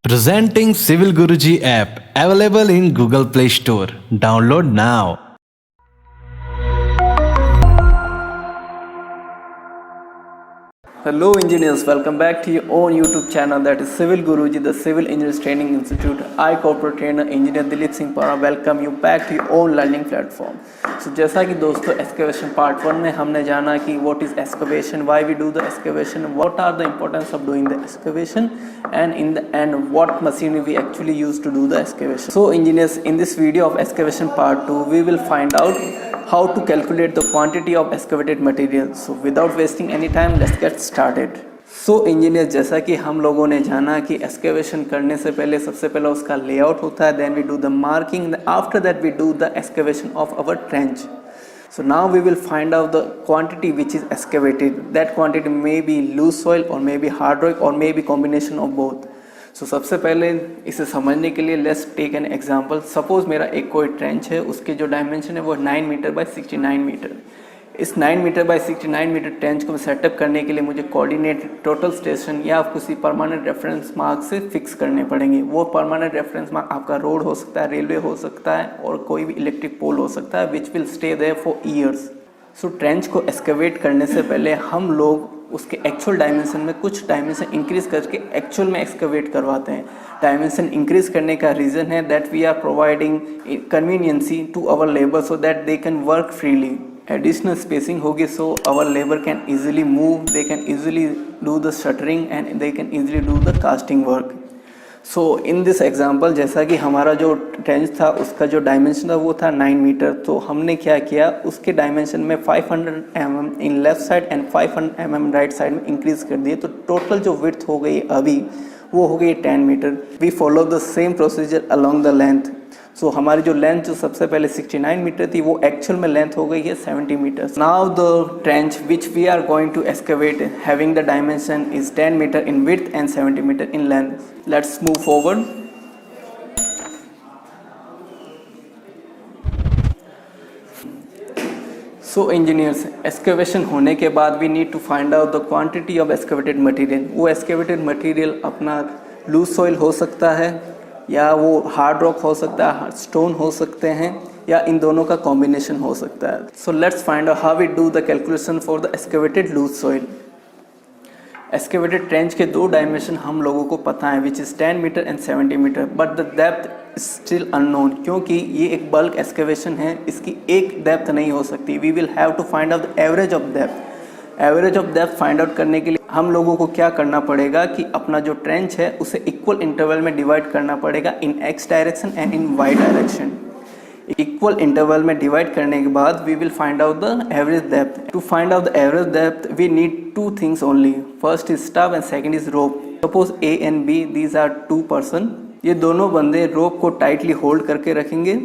Presenting Civil Guruji app available in Google Play Store. Download now. Hello engineers, welcome back to your own YouTube channel, that is Civil Guruji, the Civil Engineers Training Institute. I corporate trainer engineer Dilip Singh Para welcome you back to your own learning platform. So जैसा कि दोस्तों excavation part 1 में हमने जाना कि what is excavation, why we do the excavation, what are the importance of doing the excavation, and in the end what machinery we actually use to do the excavation. So engineers, in this video of excavation part 2 we will find out how to calculate the quantity of excavated material. So without wasting any time, let's get started. So engineer, जैसा कि हम लोगों ने जाना कि excavation करने से पहले सबसे पहले उसका लेआउट होता है, then we do the marking, after that we do the excavation of our trench. So now we will find out the quantity which is excavated. That quantity may be loose soil or maybe hard rock or maybe combination of both. So सबसे पहले इसे समझने के लिए let's take an example. Suppose मेरा एक कोई trench है, उसके जो डायमेंशन है वो 9 मीटर बाय 69 मीटर. इस 9 मीटर बाय 69 मीटर ट्रेंच को सेटअप करने के लिए मुझे कोऑर्डिनेट टोटल स्टेशन या किसी परमानेंट रेफरेंस मार्क से फिक्स करने पड़ेंगे. वो परमानेंट रेफरेंस मार्क आपका रोड हो सकता है, रेलवे हो सकता है और कोई भी इलेक्ट्रिक पोल हो सकता है, which will stay there for years. So trench को एक्सकेवेट करने से पहले हम लोग उसके एक्चुअल डायमेंशन में कुछ डायमेंशन इंक्रीज करके एक्चुअल में एक्सकेवेट करवाते हैं. डायमेंशन इंक्रीज करने का रीज़न है that we are providing conveniency to our labour so that they can work freely. Additional spacing होगी so our labour can easily move, they can easily do the shuttering and they can easily do the casting work. So in this example, जैसा कि हमारा जो trench था उसका जो dimension था वो था 9 मीटर. तो हमने क्या किया, उसके डायमेंशन में 500 mm in left side and 500 mm right side में इंक्रीज कर दिए. तो टोटल जो विड्थ हो गई अभी वो हो गई 10 metre. We follow the same procedure along the length. So हमारी जो लेंथ जो सबसे पहले 69 मीटर थी वो एक्चुअल में लेंथ हो गई है 70 meter. Now the trench which we are going to excavate having the dimension is 10 meter in width and 70 meter in length. Let's move forward. So engineers, excavation होने के बाद we need to find out the quantity of excavated material. वो excavated material अपना loose soil हो सकता है या वो हार्ड रॉक हो सकता है, स्टोन हो सकते हैं या इन दोनों का कॉम्बिनेशन हो सकता है. So let's find out how we do the calculation for the excavated loose soil. Excavated trench के दो डायमेंशन हम लोगों को पता है which is 10 meter and 70 meter, but the depth still unknown. क्योंकि ये एक बल्क एक्सकेवेशन है, इसकी एक डेप्थ नहीं हो सकती. We will have to find out the average of depth. Average of depth find out करने के लिए हम लोगों को क्या करना पड़ेगा कि अपना जो ट्रेंच है उसे इक्वल इंटरवल में डिवाइड करना पड़ेगा in X direction and in Y direction. Equal interval में डिवाइड करने के बाद we will find out the average depth. To find out the average depth we need two things only. First is staff and second is rope. Suppose A and B, these are 2 person. ये दोनों बंदे रोप को tightly hold करके रखेंगे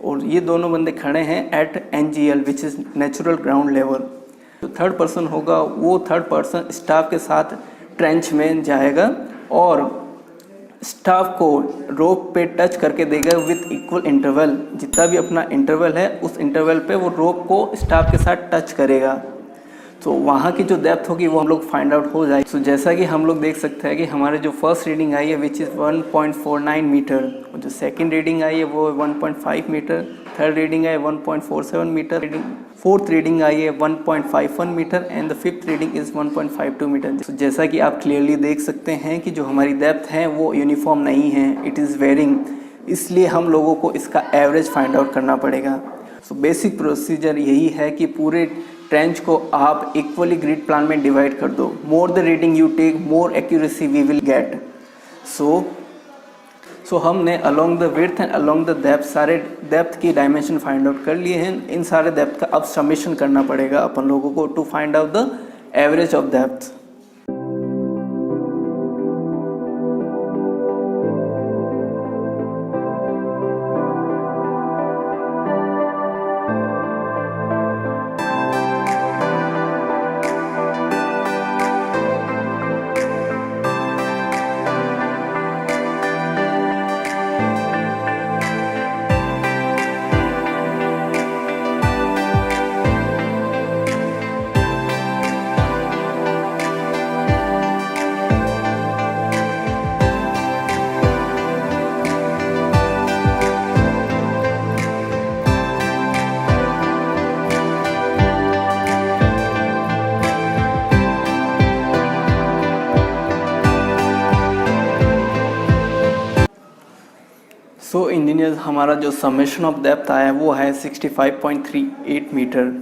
और ये दोनों बंदे खड़े हैं at NGL which is natural ground level. जो थर्ड पर्सन होगा वो थर्ड पर्सन स्टाफ के साथ ट्रेंच में जाएगा और स्टाफ को रोप पे टच करके देगा विथ इक्वल इंटरवल. जितना भी अपना इंटरवल है उस इंटरवल पे वो रोप को स्टाफ के साथ टच करेगा. तो वहाँ की जो डेप्थ होगी वो हम लोग फाइंड आउट हो जाएगी. तो जैसा कि हम लोग देख सकते हैं कि हमारे जो फर्स्ट रीडिंग आई है विच इज़ 1.49 मीटर, जो सेकंड रीडिंग आई है वो 1.5 मीटर, थर्ड रीडिंग आई है 1.47 मीटर, फोर्थ रीडिंग आई है 1.51 meter and the fifth reading is 1.52 meter. तो जैसा कि आप क्लियरली देख सकते हैं कि जो हमारी डेप्थ है वो यूनिफॉर्म नहीं है, इट इज़ वेरिंग. इसलिए हम लोगों को इसका एवरेज फाइंड आउट करना पड़ेगा. सो बेसिक प्रोसीजर यही है कि पूरे ट्रेंच को आप इक्वली ग्रिड प्लान में डिवाइड कर दो. More the reading you take more accuracy we will get. So हमने along the width and along the depth सारे डेप्थ की डायमेंशन फाइंड आउट कर लिए हैं. इन सारे डेप्थ का अब समेशन करना पड़ेगा अपन लोगों को to find out the average of depth. So engineers हमारा जो समेशन ऑफ डेप्थ आया है वो है 65.38 मीटर।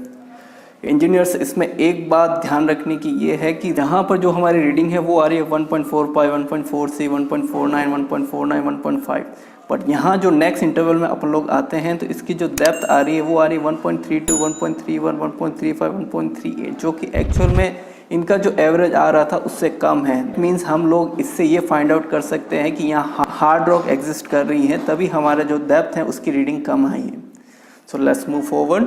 इंजीनियर्स इसमें एक बात ध्यान रखने की ये है कि जहाँ पर जो हमारी रीडिंग है वो आ रही है 1.45, 1.46, 1.49, 1.49, 1.5, बट यहाँ जो नेक्स्ट इंटरवल में अपन लोग आते हैं तो इसकी जो डेप्थ आ रही है वो आ रही है 1.32, 1.31, 1.35, 1.38, जो कि एक्चुअल में इनका जो एवरेज आ रहा था उससे कम है। मीन्स हम लोग इससे ये फाइंड आउट कर सकते हैं कि यहाँ हार्ड रॉक एग्जिस्ट कर रही है, तभी हमारा जो डेप्थ है उसकी रीडिंग कम आई है। So let's move forward.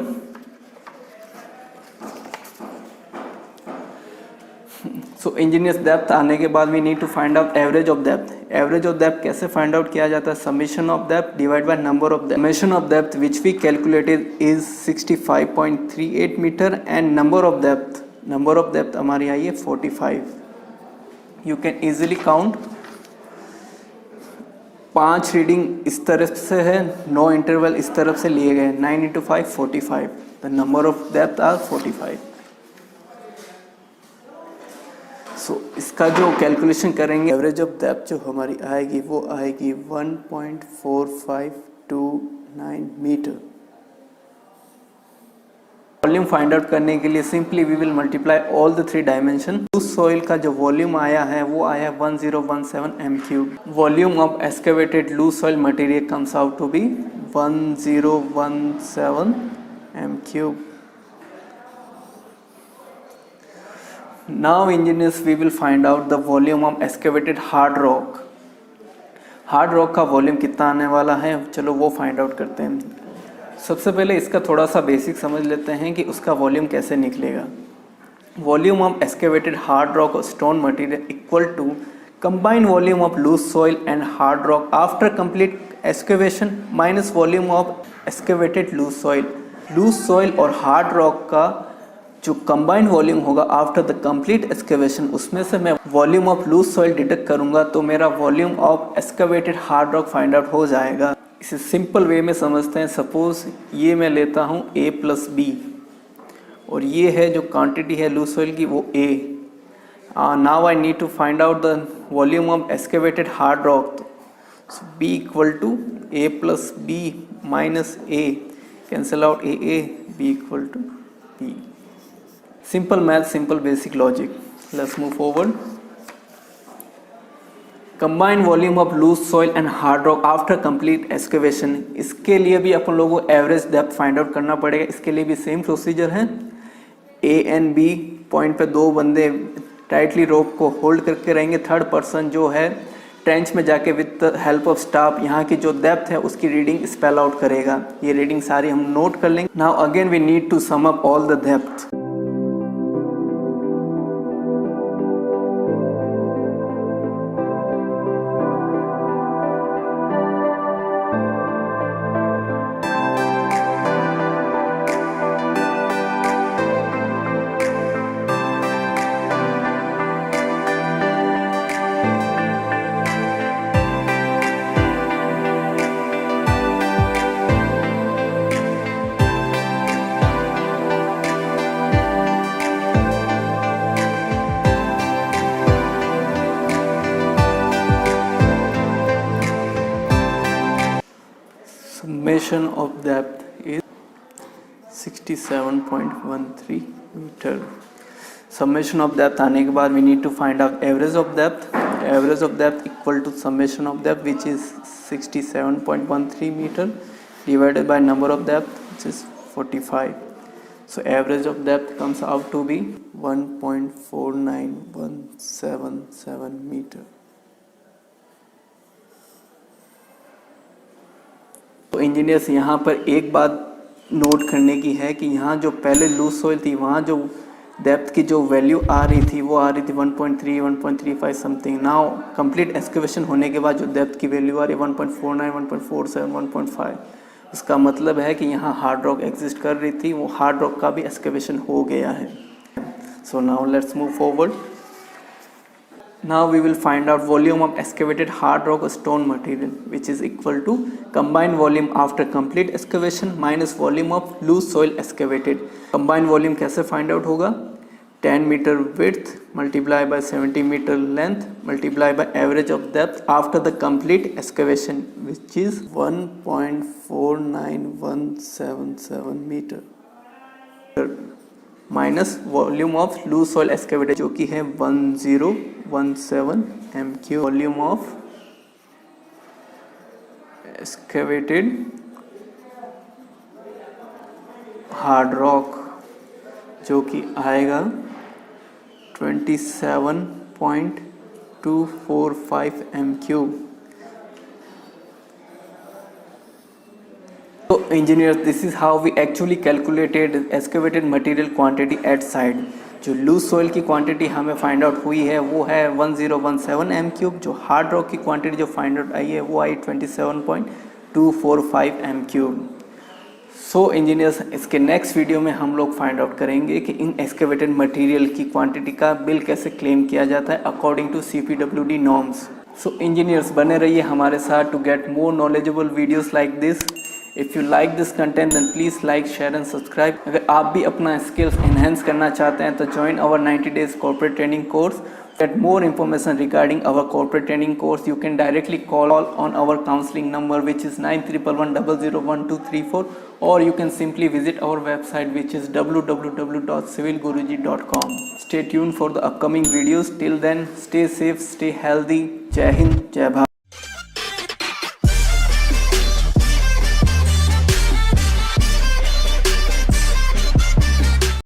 So engineers depth आने के बाद we need to find out average of depth. Average of depth कैसे फाइंड आउट किया जाता है? Summation of depth divide by number of depth. Summation of depth which we calculated is 65.38 meter and number of depth हमारी आई है 45। You can easily count. 5 reading इस तरफ से है, 9 इंटरवल इस तरफ से लिए गए, 9 × 5 45। The number of depth are 45। सो इसका जो कैलकुलेशन करेंगे, एवरेज ऑफ डेप्थ जो हमारी आएगी वो आएगी 1.4529 मीटर। वॉल्यूम फाइंड आउट करने के लिए simply we will multiply all the 3 dimension. Loose soil का जो वॉल्यूम आया है वो आया 1017 m3। Volume of excavated loose soil material comes out to be 1017 m3। Now engineers we will find out the volume of excavated hard rock। Hard rock का volume कितना आने वाला है, चलो वो फाइंड आउट करते हैं। सबसे पहले इसका थोड़ा सा बेसिक समझ लेते हैं कि उसका वॉल्यूम कैसे निकलेगा। Volume of excavated hard rock और stone material equal to combined volume of loose soil and hard rock after complete excavation minus volume of excavated loose soil. Loose soil और हार्ड रॉक का जो combined volume होगा after the complete excavation, उसमें से मैं volume of loose soil deduct करूंगा तो मेरा volume of excavated hard rock find out हो जाएगा। इसे सिंपल वे में समझते हैं। सपोज ये मैं लेता हूँ A + B और ये है जो क्वांटिटी है लूज सॉइल की वो A। Now I need to find out the volume of excavated hard rock. So B = A + B - A, cancel out A, B = B। Simple math, simple basic logic. Let's move forward. Combined volume of loose soil and hard rock after complete excavation. इसके लिए भी अपन लोगों को average depth find out करना पड़ेगा। इसके लिए भी सेम प्रोसीजर है। A एंड B पॉइंट पे 2 बंदे टाइटली रोप को होल्ड करके रहेंगे। थर्ड पर्सन जो है ट्रेंच में जाके with the help of staff यहाँ की जो डेप्थ है उसकी रीडिंग स्पेल आउट करेगा। ये रीडिंग सारी हम नोट कर लेंगे। Now again we need to sum up all the depth. Summation of depth is 67.13 meter। Summation of depth आने के बाद we need to find out average of depth। Average of depth equal to summation of depth which is 67.13 meter divided by number of depth which is 45। So average of depth comes out to be 1.49177 meter। तो engineers यहाँ पर एक बात note करने की है कि यहाँ जो पहले लूज सॉइल थी वहाँ जो डेप्थ की जो वैल्यू आ रही थी वो आ रही थी 1.3, 1.35 समथिंग। नाउ कंप्लीट एक्सकेवेशन होने के बाद जो डेप्थ की वैल्यू आ रही है 1.49, 1.47, 1.5। इसका मतलब है कि यहाँ हार्ड रॉक एग्जिस्ट कर रही थी, वो हार्ड रॉक का भी एक्सकेवेशन हो गया है। So now let's move forward. Now we will find out volume of excavated hard rock or stone material which is equal to combined volume after complete excavation minus volume of loose soil excavated। combined volume कैसे find out होगा? 10 meter width multiply by 70 meter length multiply by average of depth after the complete excavation, which is 1.49177 meter, minus volume of loose soil excavated जो कि है 1017 MQ, volume of excavated hard rock जो कि आएगा 27.245 MQ। So engineers, this is how we actually calculated excavated material quantity at site। जो loose soil की quantity हमें find out हुई है वो है 1017 M3। जो हार्ड रॉक की क्वांटिटी जो फाइंड आउट आई है वो आई 27.245 M3। सो इंजीनियर्स, इसके नेक्स्ट वीडियो में हम लोग फाइंड आउट करेंगे कि इन एक्सकेवेटेड मटेरियल की क्वांटिटी का बिल कैसे क्लेम किया जाता है according to CPWD norms. So engineers, बने रहिए हमारे साथ to get more knowledgeable videos like this. If you like this content then please like, share and subscribe. अगर आप भी अपना स्किल्स एनहेंस करना चाहते हैं तो join our 90 days corporate training course। Get more information regarding our corporate training course, you can directly call on our counseling number, which is 9111001234, or you can simply visit our website, which is www.civilguruji.com. Stay tuned for the upcoming videos. Till then, stay safe, stay healthy. Jai Hind, Jai Bharat.